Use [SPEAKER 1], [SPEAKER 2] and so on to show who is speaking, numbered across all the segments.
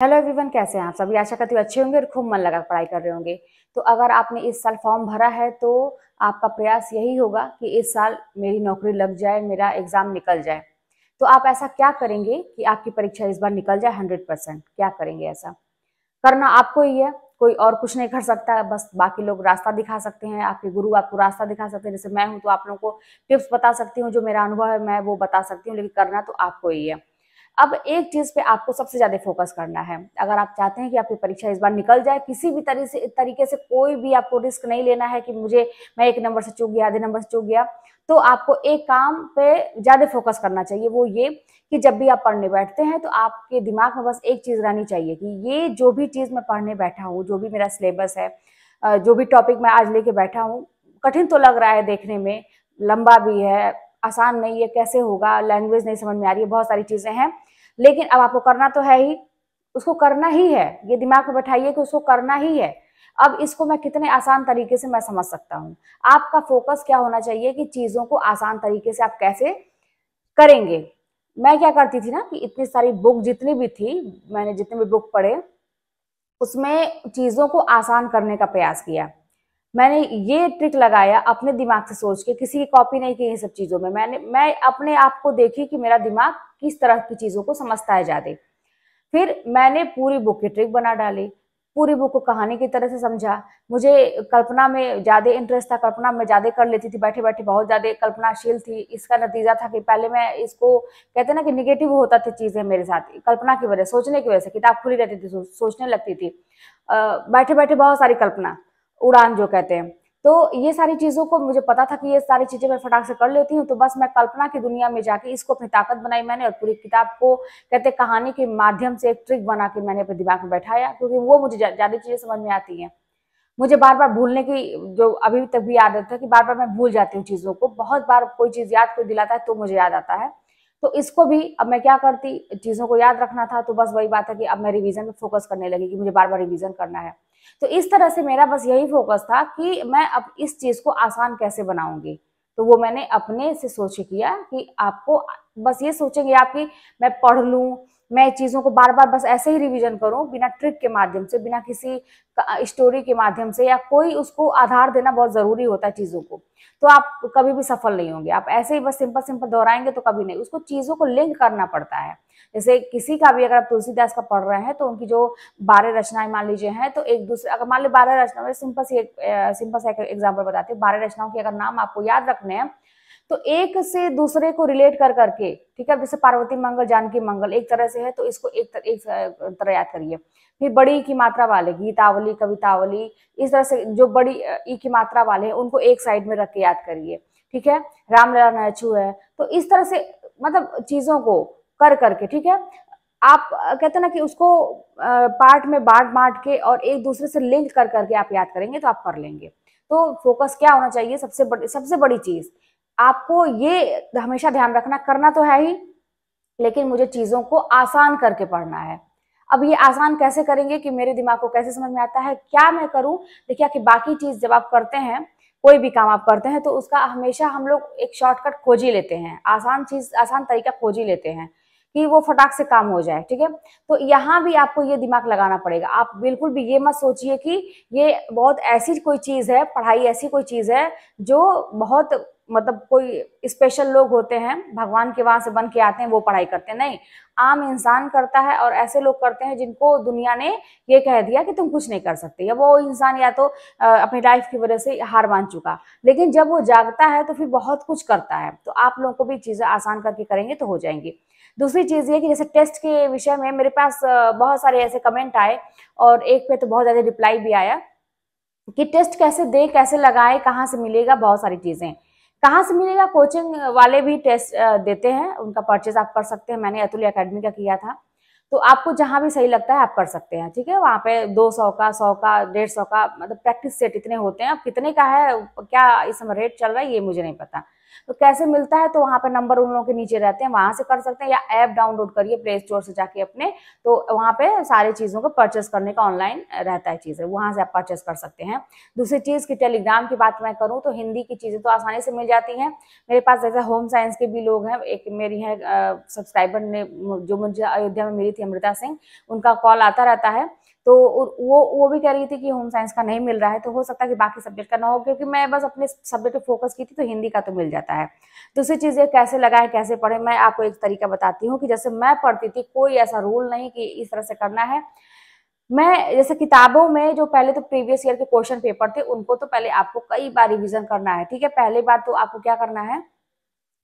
[SPEAKER 1] Hello everyone, कैसे हैं आप सभी। आशा करती हूँ अच्छे होंगे और खूब मन लगा पढ़ाई कर रहे होंगे। तो अगर आपने इस साल फॉर्म भरा है तो आपका प्रयास यही होगा कि इस साल मेरी नौकरी लग जाए, मेरा एग्जाम निकल जाए। तो आप ऐसा क्या करेंगे कि आपकी परीक्षा इस बार निकल जाए 100%? क्या करेंगे? ऐसा करना आपको ही है, कोई और कुछ नहीं कर सकता। बस बाकी लोग रास्ता दिखा सकते हैं, आपके गुरु आपको रास्ता दिखा सकते हैं। जैसे मैं हूँ तो आप लोगों को टिप्स बता सकती हूँ, जो मेरा अनुभव है मैं वो बता सकती हूँ, लेकिन करना तो आपको ही है। अब एक चीज पे आपको सबसे ज्यादा फोकस करना है। अगर आप चाहते हैं कि आपकी परीक्षा इस बार निकल जाए, किसी भी तरीके से कोई भी आपको रिस्क नहीं लेना है कि मैं 1 नंबर से चूक गया, आधे नंबर से चूक गया, तो आपको एक काम पे ज्यादा फोकस करना चाहिए। वो ये कि जब भी आप पढ़ने बैठते हैं तो आपके दिमाग में बस एक चीज रहनी चाहिए कि ये जो भी चीज मैं पढ़ने बैठा हूँ, जो भी मेरा सिलेबस है, जो भी टॉपिक मैं आज लेके बैठा हूँ, कठिन तो लग रहा है देखने में, लंबा भी है, आसान नहीं है, कैसे होगा, लैंग्वेज नहीं समझ में आ रही है, बहुत सारी चीजें हैं, लेकिन अब आपको करना तो है ही, उसको करना ही है। ये दिमाग में बैठाइए कि उसको करना ही है। अब इसको मैं कितने आसान तरीके से मैं समझ सकता हूँ। आपका फोकस क्या होना चाहिए कि चीजों को आसान तरीके से आप कैसे करेंगे। मैं क्या करती थी ना कि इतनी सारी बुक जितनी भी थी, मैंने जितने भी बुक पढ़े उसमें चीजों को आसान करने का प्रयास किया। मैंने ये ट्रिक लगाया अपने दिमाग से सोच के, किसी की कॉपी नहीं की इन सब चीजों में। मैं अपने आप को देखी कि मेरा दिमाग किस तरह की चीजों को समझता है ज्यादा। फिर मैंने पूरी बुक की ट्रिक बना डाली, पूरी बुक को कहानी की तरह से समझा। मुझे कल्पना में ज्यादा इंटरेस्ट था, कल्पना में ज्यादा कर लेती थी, बैठे बैठे बहुत ज्यादा कल्पनाशील थी। इसका नतीजा था कि पहले मैं इसको कहते ना कि निगेटिव होता थी चीजें मेरे साथ, कल्पना की वजह, सोचने की वजह से किताब खुली रहती थी, सोचने लगती थी, बैठे बैठे बहुत सारी कल्पना, उड़ान जो कहते हैं। तो ये सारी चीजों को मुझे पता था कि ये सारी चीजें मैं फटाक से कर लेती हूँ, तो बस मैं कल्पना की दुनिया में जाके इसको अपनी ताकत बनाई मैंने, और पूरी किताब को कहते कहानी के माध्यम से एक ट्रिक बना के मैंने अपने दिमाग में बैठाया, क्योंकि वो मुझे ज्यादा चीजें समझ में आती हैं। मुझे बार बार भूलने की जो अभी तक भी आदत है कि बार बार मैं भूल जाती हूँ चीजों को। बहुत बार कोई चीज याद कोई दिलाता है तो मुझे याद आता है। तो इसको भी अब मैं क्या करती, चीजों को याद रखना था तो बस वही बात है कि अब मैं रिवीजन पे फोकस करने लगी कि मुझे बार बार रिवीजन करना है। तो इस तरह से मेरा बस यही फोकस था कि मैं अब इस चीज को आसान कैसे बनाऊंगी। तो वो मैंने अपने से सोच के किया कि आपको बस ये सोचेंगे आप कि मैं पढ़ लूं, मैं चीजों को बार बार बस ऐसे ही रिवीजन करूं, बिना ट्रिक के माध्यम से, बिना किसी स्टोरी के माध्यम से, या कोई उसको आधार देना बहुत जरूरी होता है चीजों को। तो आप कभी भी सफल नहीं होंगे। आप ऐसे ही बस सिंपल सिंपल दोहराएंगे तो कभी नहीं, उसको चीजों को लिंक करना पड़ता है। जैसे किसी का भी अगर आप तुलसीदास का पढ़ रहे हैं तो उनकी जो 12 रचनाएं मान लीजिए हैं, तो एक दूसरे, अगर मान ली 12 रचनाएं, सिंपल सा एक एग्जाम्पल बताते हैं, 12 रचनाओं के अगर नाम आपको याद रखने हैं तो एक से दूसरे को रिलेट कर करके, ठीक है, जैसे पार्वती मंगल जानकी मंगल एक तरह से है तो इसको एक तरह याद करिए। फिर बड़ी की मात्रा वाले गीतावली, कवितावली, इस तरह से जो बड़ी ई की मात्रा वाले हैं उनको एक साइड में रख के याद करिए। ठीक है, रामलला नैचू है, तो इस तरह से मतलब चीजों को कर करके, ठीक है, आप कहते हैं ना कि उसको पार्ट में बांट बांट के और एक दूसरे से लिंक कर करके आप याद करेंगे तो आप कर लेंगे। तो फोकस क्या होना चाहिए, सबसे बड़ी चीज आपको ये हमेशा ध्यान रखना, करना तो है ही, लेकिन मुझे चीजों को आसान करके पढ़ना है। अब ये आसान कैसे करेंगे कि मेरे दिमाग को कैसे समझ में आता है, क्या मैं करूं। देखिए कि बाकी चीज जब आप करते हैं, कोई भी काम आप करते हैं तो उसका हमेशा हम लोग एक शॉर्टकट खोज ही लेते हैं, आसान चीज, आसान तरीका खोज ही लेते हैं कि वो फटाक से काम हो जाए। ठीक है, तो यहाँ भी आपको ये दिमाग लगाना पड़ेगा। आप बिल्कुल भी ये मत सोचिए कि ये बहुत ऐसी कोई चीज है, पढ़ाई ऐसी कोई चीज है जो बहुत मतलब कोई स्पेशल लोग होते हैं, भगवान के वहां से बन के आते हैं वो पढ़ाई करते हैं। नहीं, आम इंसान करता है, और ऐसे लोग करते हैं जिनको दुनिया ने ये कह दिया कि तुम कुछ नहीं कर सकते, या वो इंसान या तो अपनी लाइफ की वजह से हार मान चुका, लेकिन जब वो जागता है तो फिर बहुत कुछ करता है। तो आप लोगों को भी चीजें आसान करके करेंगे तो हो जाएंगी। दूसरी चीज ये कि जैसे टेस्ट के विषय में मेरे पास बहुत सारे ऐसे कमेंट आए, और एक पे तो बहुत ज्यादा रिप्लाई भी आया कि टेस्ट कैसे दे, कैसे लगाए, कहाँ से मिलेगा, बहुत सारी चीजें। कहाँ से मिलेगा, कोचिंग वाले भी टेस्ट देते हैं, उनका परचेज आप कर सकते हैं। मैंने अतुल्य एकेडमी का किया था, तो आपको जहां भी सही लगता है आप कर सकते हैं। ठीक है, वहां पे 200 का, 100 का, 150 का, मतलब प्रैक्टिस सेट इतने होते हैं। अब कितने का है, क्या इस समय रेट चल रहा है ये मुझे नहीं पता, तो कैसे मिलता है, तो वहाँ पे नंबर उन लोगों के नीचे रहते हैं, वहां से कर सकते हैं, या ऐप डाउनलोड करिए प्ले स्टोर से जाके अपने, तो वहाँ पे सारी चीजों को परचेस करने का ऑनलाइन रहता है चीजें, वहां से आप परचेस कर सकते हैं। दूसरी चीज की टेलीग्राम की बात मैं करूँ तो हिंदी की चीजें तो आसानी से मिल जाती हैं। मेरे पास जैसे होम साइंस के भी लोग हैं, एक मेरी है सब्सक्राइबर ने जो मुझे अयोध्या में मिली थी, अमृता सिंह, उनका कॉल आता रहता है, तो वो भी कह रही थी कि होम साइंस का नहीं मिल रहा है, तो हो सकता है कि बाकी सब्जेक्ट का ना हो, क्योंकि मैं बस अपने सब्जेक्ट पे फोकस की थी, तो हिंदी का तो मिल जाता है। दूसरी चीज कैसे लगाए कैसे पढ़े, मैं आपको एक तरीका बताती हूँ कि जैसे मैं पढ़ती थी, कोई ऐसा रूल नहीं कि इस तरह से करना है। मैं जैसे किताबों में जो पहले तो प्रीवियस ईयर के क्वेश्चन पेपर थे, उनको तो पहले आपको कई बार रिवीजन करना है, ठीक है। पहली बार तो आपको क्या करना है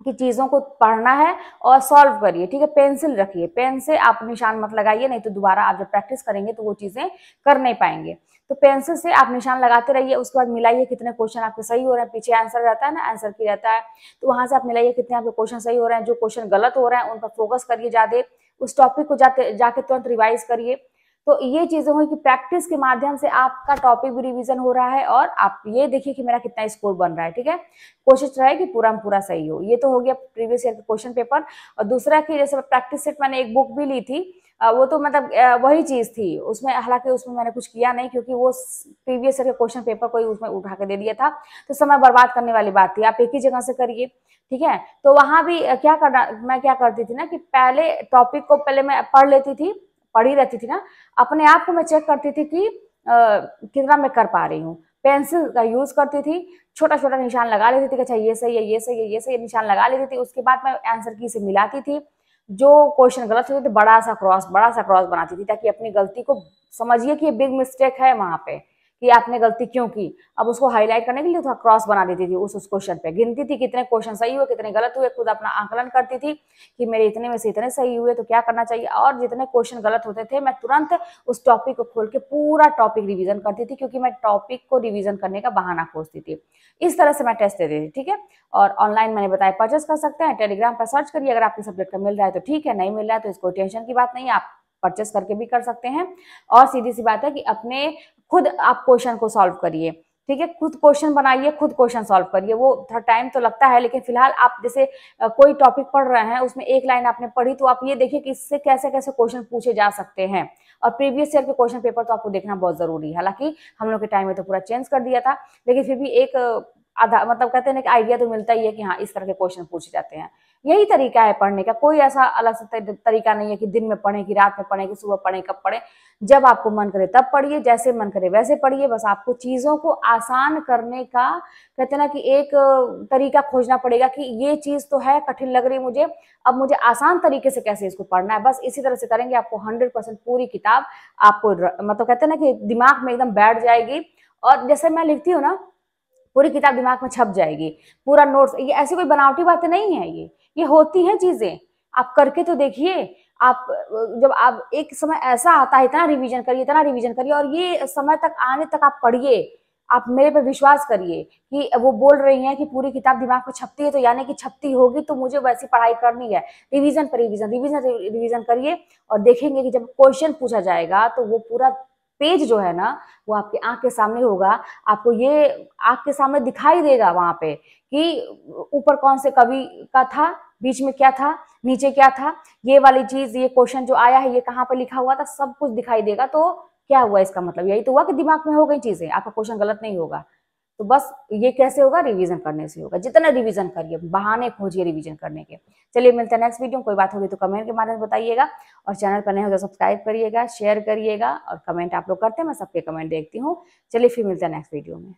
[SPEAKER 1] कि चीजों को पढ़ना है और सॉल्व करिए, ठीक है। पेंसिल रखिए, पेन से आप निशान मत लगाइए, नहीं तो दोबारा आप जब प्रैक्टिस करेंगे तो वो चीजें कर नहीं पाएंगे। तो पेंसिल से आप निशान लगाते रहिए, उसके बाद मिलाइए कितने क्वेश्चन आपके सही हो रहे हैं, पीछे आंसर रहता है ना, आंसर की रहता है, तो वहां से आप मिलाइए कितने आपके क्वेश्चन सही हो रहे हैं, जो क्वेश्चन गलत हो रहे हैं उन पर फोकस करिए ज्यादा, उस टॉपिक को जाके तुरंत रिवाइज करिए। तो ये चीजें हुई कि प्रैक्टिस के माध्यम से आपका टॉपिक भी रिवीजन हो रहा है, और आप ये देखिए कि मेरा कितना स्कोर बन रहा है, ठीक है। कोशिश रहे कि पूरा पूरा सही हो। ये तो हो गया प्रीवियस ईयर के क्वेश्चन पेपर। और दूसरा कि जैसे प्रैक्टिस सेट मैंने एक बुक भी ली थी, वो तो मतलब वही चीज थी उसमें, हालांकि उसमें मैंने कुछ किया नहीं, क्योंकि वो प्रीवियस ईयर के क्वेश्चन पेपर को ही उसमें उठा के दे दिया था, तो समय बर्बाद करने वाली बात थी। आप एक ही जगह से करिए, ठीक है। तो वहां भी क्या करना, मैं क्या करती थी ना कि पहले टॉपिक को पहले मैं पढ़ लेती थी, पढ़ी रहती थी ना, अपने आप को मैं चेक करती थी कि कितना मैं कर पा रही हूँ। पेंसिल का यूज करती थी, छोटा छोटा निशान लगा लेती थी कि अच्छा ये सही है, ये सही है, ये सही है, निशान लगा लेती थी। उसके बाद मैं आंसर की से मिलाती थी, जो क्वेश्चन गलत होते थे बड़ा सा क्रॉस बनाती थी, ताकि अपनी गलती को समझिए कि ये बिग मिस्टेक है वहां पे, कि आपने गलती क्यों की। अब उसको हाईलाइट करने के लिए थोड़ा क्रॉस बना देती थी उस क्वेश्चन पे, गिनती थी कितने क्वेश्चन सही हुए कितने गलत हुए, खुद अपना आंकलन करती थी कि मेरे इतने में से इतने सही हुए तो क्या करना चाहिए, और जितने क्वेश्चन गलत होते थे मैं तुरंत उस टॉपिक को खोल के पूरा टॉपिक रिवीजन करती थी, क्योंकि मैं टॉपिक को रिवीजन करने का बहाना खोजती थी। इस तरह से मैं टेस्ट देती थी, ठीक है। और ऑनलाइन मैंने बताया परचेस कर सकते हैं, टेलीग्राम पर सर्च करिए, अगर आपके सब्जेक्ट का मिल रहा है तो ठीक है, नहीं मिल रहा है तो इसको टेंशन की बात नहीं है, आप परचेस करके भी कर सकते हैं। और सीधी सी बात है कि अपने खुद आप क्वेश्चन को सॉल्व करिए, ठीक है। खुद क्वेश्चन बनाइए, खुद क्वेश्चन सॉल्व करिए। वो थोड़ा टाइम तो लगता है, लेकिन फिलहाल आप जैसे कोई टॉपिक पढ़ रहे हैं, उसमें एक लाइन आपने पढ़ी, तो आप ये देखिए कि इससे कैसे कैसे क्वेश्चन पूछे जा सकते हैं। और प्रीवियस ईयर के क्वेश्चन पेपर तो आपको देखना बहुत जरूरी है। हालांकि हम लोग के टाइम में तो पूरा चेंज कर दिया था, लेकिन फिर भी एक आधा मतलब कहते हैं ना कि आइडिया तो मिलता ही है कि हाँ इस तरह के क्वेश्चन पूछे जाते हैं। यही तरीका है पढ़ने का, कोई ऐसा अलग से तरीका नहीं है कि दिन में पढ़े, कि रात में पढ़े, कि सुबह पढ़े, कब पढ़े। जब आपको मन करे तब पढ़िए, जैसे मन करे वैसे पढ़िए। बस आपको चीजों को आसान करने का कहते हैं ना कि एक तरीका खोजना पड़ेगा, कि ये चीज तो है कठिन लग रही मुझे, अब मुझे आसान तरीके से कैसे इसको पढ़ना है। बस इसी तरह से करेंगे, आपको 100% पूरी किताब आपको मतलब कहते हैं ना कि दिमाग में एकदम बैठ जाएगी। और जैसे मैं लिखती हूँ ना, पूरी किताब दिमाग में छप जाएगी, पूरा नोट्स। ये ऐसी कोई बनावटी बातें नहीं है, ये होती हैं चीजें, आप करके तो देखिए। आप जब आप एक समय ऐसा आता है, इतना रिवीजन करिए, इतना रिवीजन करिए, और ये समय तक आने तक आप पढ़िए। आप मेरे पे विश्वास करिए कि वो बोल रही हैं कि पूरी किताब दिमाग में छपती है, तो यानी कि छपती होगी, तो मुझे वैसी पढ़ाई करनी है। रिवीजन पर रिवीजन, रिवीजन रिवीजन करिए, और देखेंगे कि जब क्वेश्चन पूछा जाएगा तो वो पूरा पेज जो है ना, वो आपकी आंख के सामने होगा। आपको ये आंख के सामने दिखाई देगा वहां पे कि ऊपर कौन से कवि का था, बीच में क्या था, नीचे क्या था, ये वाली चीज, ये क्वेश्चन जो आया है ये कहाँ पे लिखा हुआ था, सब कुछ दिखाई देगा। तो क्या हुआ, इसका मतलब यही तो हुआ कि दिमाग में हो गई चीजें, आपका क्वेश्चन गलत नहीं होगा। तो बस ये कैसे होगा, रिवीजन करने से होगा। जितना रिवीजन करिए, बहाने खोजिए रिवीजन करने के। चलिए मिलते हैं नेक्स्ट वीडियो में। कोई बात होगी तो कमेंट के माध्यम से बताइएगा, और चैनल पर नए हो तो सब्सक्राइब करिएगा, शेयर करिएगा, और कमेंट आप लोग करते हैं, मैं सबके कमेंट देखती हूँ। चलिए फिर मिलते हैं नेक्स्ट वीडियो में।